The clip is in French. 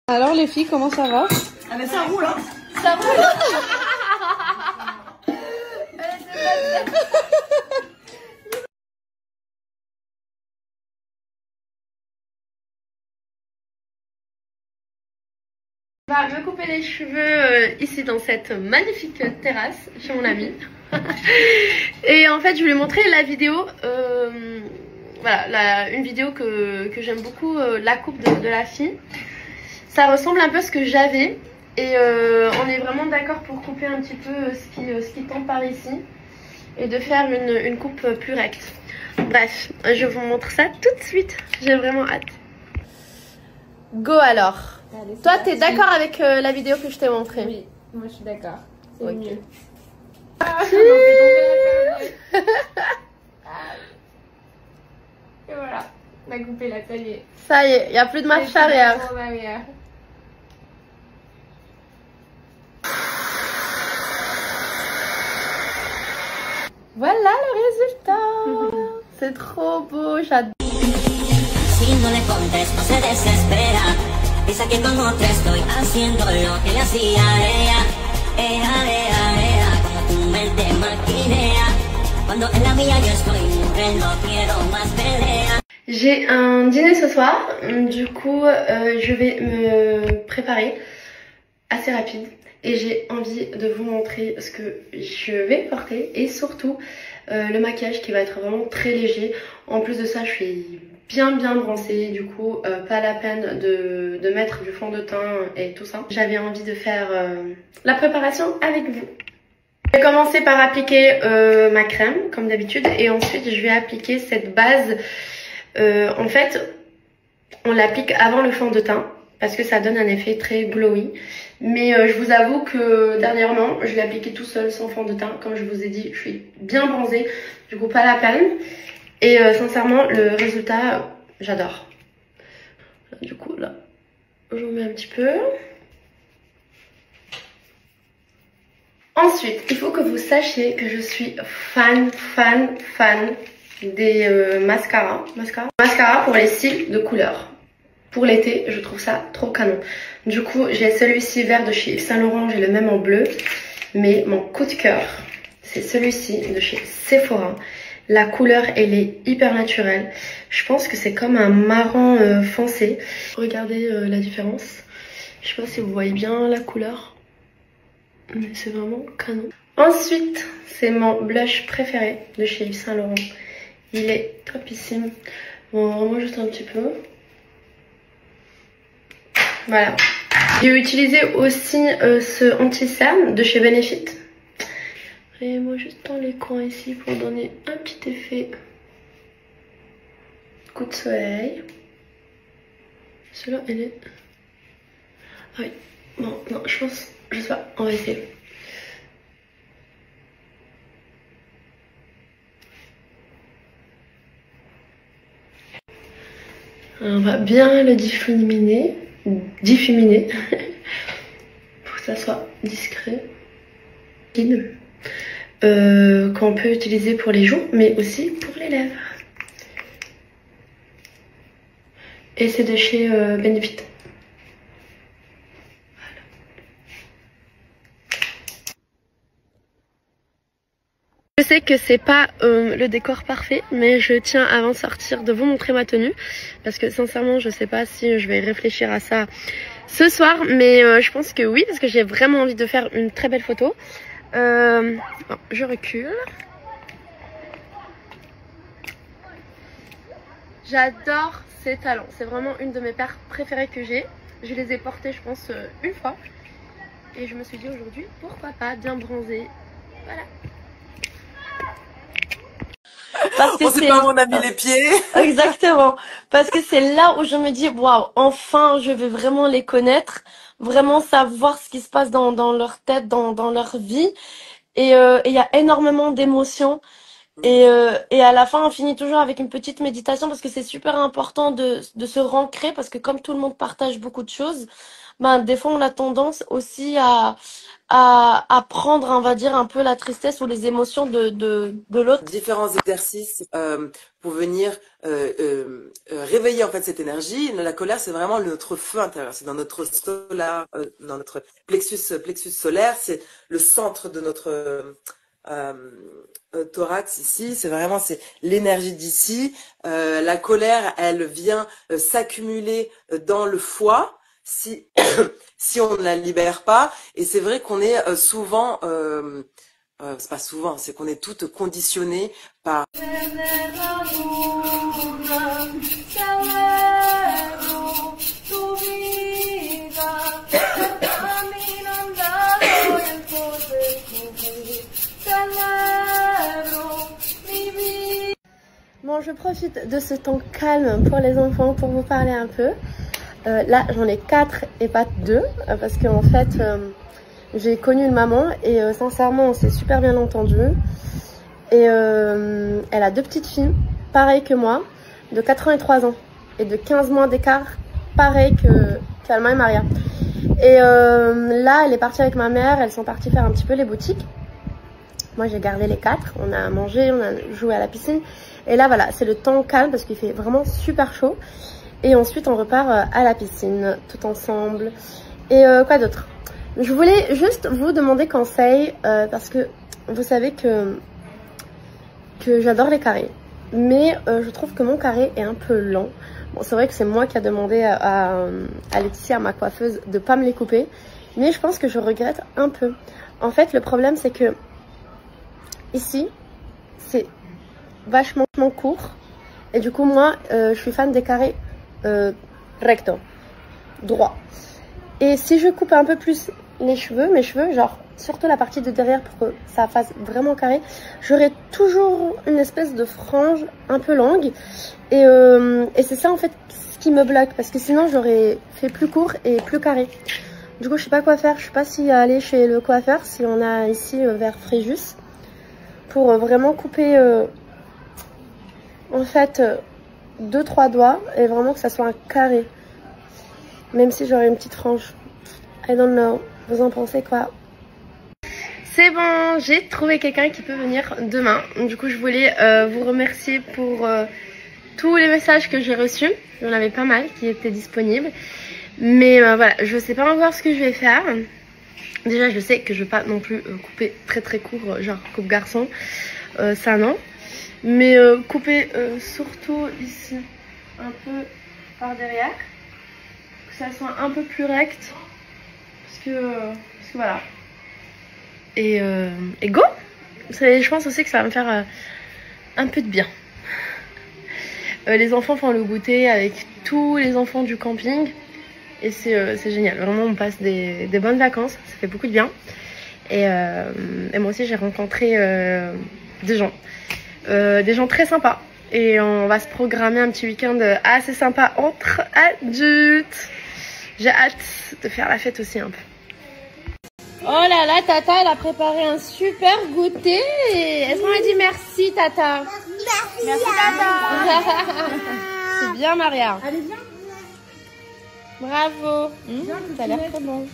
Alors les filles, comment ça va? Ah mais ça roule hein. Ça roule. Je vais me couper les cheveux ici dans cette magnifique terrasse chez mon ami. Et en fait je voulais montrer la vidéo, voilà, une vidéo que j'aime beaucoup, la coupe de la fille. Ça ressemble un peu à ce que j'avais et on est vraiment d'accord pour couper un petit peu ce qui tombe par ici et de faire une coupe plus recte. Bref, je vous montre ça tout de suite, j'ai vraiment hâte. Go alors. Allez, toi t'es d'accord avec la vidéo que je t'ai montrée? Oui, moi je suis d'accord, c'est okay. Mieux. Et voilà, on a coupé là, ça y est. Ça y est, il n'y a plus de marche arrière. Voilà le résultat. C'est trop beau, j'adore. Si no le contesto se desespera, piensa que con otra estoy haciendo lo que le hacía a ella. Como tu mente maquinea, cuando en la mía yo estoy libre, no quiero más pelea. J'ai un dîner ce soir, du coup je vais me préparer assez rapide et j'ai envie de vous montrer ce que je vais porter et surtout le maquillage qui va être vraiment très léger. En plus de ça je suis bien bronzée, du coup pas la peine de mettre du fond de teint et tout ça. J'avais envie de faire la préparation avec vous. Je vais commencer par appliquer ma crème comme d'habitude et ensuite je vais appliquer cette base. En fait on l'applique avant le fond de teint parce que ça donne un effet très glowy, mais je vous avoue que dernièrement je l'ai appliqué tout seul sans fond de teint. Comme je vous ai dit, je suis bien bronzée, du coup pas la peine. Et sincèrement le résultat j'adore. Du coup là j'en mets un petit peu. Ensuite il faut que vous sachiez que je suis fan des mascaras pour les cils de couleur. Pour l'été je trouve ça trop canon. Du coup j'ai celui-ci vert de chez Yves Saint Laurent, j'ai le même en bleu, mais mon coup de cœur c'est celui-ci de chez Sephora. La couleur elle est hyper naturelle, je pense que c'est comme un marron foncé. Regardez la différence, je sais pas si vous voyez bien la couleur, mais c'est vraiment canon. Ensuite c'est mon blush préféré de chez Yves Saint Laurent. Il est topissime. Bon, vraiment juste un petit peu. Voilà. J'ai utilisé aussi ce anti-cerne de chez Benefit. Et moi juste dans les coins ici pour donner un petit effet coup de soleil. Celui-là, elle est... Ah oui. Bon, non, je pense... Je sais pas, on va essayer. On va bien le diffuminer pour que ça soit discret. Qu'on peut utiliser pour les joues mais aussi pour les lèvres. Et c'est de chez Benefit. Je sais que c'est pas le décor parfait, mais je tiens avant de sortir de vous montrer ma tenue parce que sincèrement je sais pas si je vais réfléchir à ça ce soir, mais je pense que oui parce que j'ai vraiment envie de faire une très belle photo. Bon, je recule. J'adore ces talons, c'est vraiment une de mes paires préférées que j'ai. Je les ai portés je pense une fois et je me suis dit aujourd'hui pourquoi pas bien bronzer. Voilà. Parce que c'est pas mon ami les pieds. Exactement. Parce que c'est là où je me dis waouh, enfin je vais vraiment les connaître, vraiment savoir ce qui se passe dans leur tête, dans leur vie. Et il y a énormément d'émotions. Et à la fin, on finit toujours avec une petite méditation parce que c'est super important de se rancrer parce que comme tout le monde partage beaucoup de choses, ben, des fois, on a tendance aussi à prendre, on va dire, un peu la tristesse ou les émotions de l'autre. Différents exercices pour venir réveiller en fait cette énergie. La colère, c'est vraiment notre feu intérieur. C'est dans notre solaire, dans notre plexus solaire. C'est le centre de notre thorax ici. C'est l'énergie d'ici. La colère, elle vient s'accumuler dans le foie si si on ne la libère pas. Et c'est vrai qu'on est souvent c'est pas souvent, c'est qu'on est toutes conditionnées par Bon, je profite de ce temps calme pour les enfants pour vous parler un peu. Là, j'en ai 4 et pas 2 parce qu'en fait, j'ai connu une maman et sincèrement, on s'est super bien entendu. Et elle a 2 petites filles, pareilles que moi, de 4 ans et 3 ans. Et de 15 mois d'écart, pareil qu'Alma et Maria. Et là, elle est partie avec ma mère, elles sont parties faire un petit peu les boutiques. Moi, j'ai gardé les 4, on a mangé, on a joué à la piscine. Et là, voilà, c'est le temps calme parce qu'il fait vraiment super chaud. Et ensuite, on repart à la piscine, tout ensemble. Et quoi d'autre? Je voulais juste vous demander conseil parce que vous savez que j'adore les carrés. Mais je trouve que mon carré est un peu lent. Bon, c'est vrai que c'est moi qui a demandé à Laetitia, ma coiffeuse, de pas me les couper. Mais je pense que je regrette un peu. En fait, le problème, c'est que ici, c'est vachement court. Et du coup, moi, je suis fan des carrés recto, droit. Et si je coupe un peu plus mes cheveux, genre surtout la partie de derrière pour que ça fasse vraiment carré, j'aurai toujours une espèce de frange un peu longue. Et c'est ça en fait ce qui me bloque, parce que sinon j'aurais fait plus court et plus carré. Du coup, je sais pas quoi faire. Je sais pas si aller chez le coiffeur, si on a ici vers Fréjus, pour vraiment couper en fait 2-3 doigts et vraiment que ça soit un carré. Même si j'aurais une petite frange. I don't know. Vous en pensez quoi? C'est bon, j'ai trouvé quelqu'un qui peut venir demain. Du coup, je voulais vous remercier pour tous les messages que j'ai reçus. Il y en avait pas mal qui étaient disponibles. Mais voilà, je sais pas encore ce que je vais faire. Déjà, je sais que je vais pas non plus couper très court, genre coupe garçon. Ça non. Mais couper surtout ici, un peu par derrière. Que ça soit un peu plus recte. Parce que voilà. Et go! Je pense aussi que ça va me faire un peu de bien. Les enfants font le goûter avec tous les enfants du camping. Et c'est génial. Vraiment, on passe des bonnes vacances. Ça fait beaucoup de bien. Et moi aussi, j'ai rencontré des gens très sympas. Et on va se programmer un petit week-end assez sympa entre adultes. J'ai hâte de faire la fête aussi un peu. Oh là là, Tata, elle a préparé un super goûter. Est-ce qu'on a dit merci, Tata? Merci, Tata. C'est bien, Maria. Allez, viens. Bravo. Ça a l'air très bon.